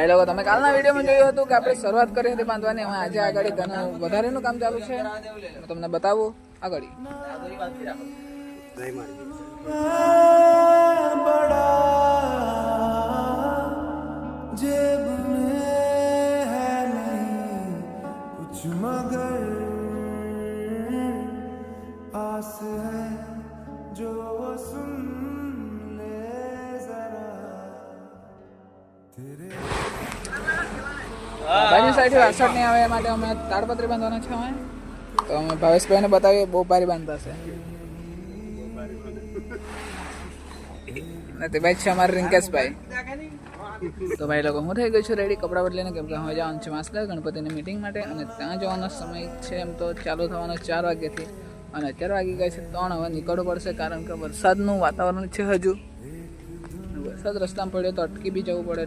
ભાઈ લોકો તમે કાલના વિડીયોમાં જોયું હતું કે આપણે શરૂઆત કરી હતી બાંધવાની. હવે આજે આગળ ઘણું વધારેનું કામ ચાલુ છે, હું તમને બતાવું આગળ. બાજુ સાઈડ વાસણ નહીં આવે એ માટે અમે તાડપત્રી બાંધવાના છે. અમે તો અમે ભાવેશભાઈને બતાવીએ, બહુ ભારી બાંધતા છે. તે ભાઈ છે અમારા રિંકેશભાઈ. તો ભાઈ લોકો હું થઈ ગઈ છું રેડી કપડાં બદલીને, કેમ કે હવે જવાનું છે માસલા ગણપતિની મિટિંગ માટે, અને ત્યાં જવાનો સમય છે એમ તો ચાલુ થવાનો 4 વાગ્યાથી, અને 4 વાગી ગયા છે 3. હવે નીકળવું પડશે કારણ કે વરસાદનું વાતાવરણ છે. હજુ વરસાદ રસ્તામાં પડ્યો તો અટકી બી જવું પડે,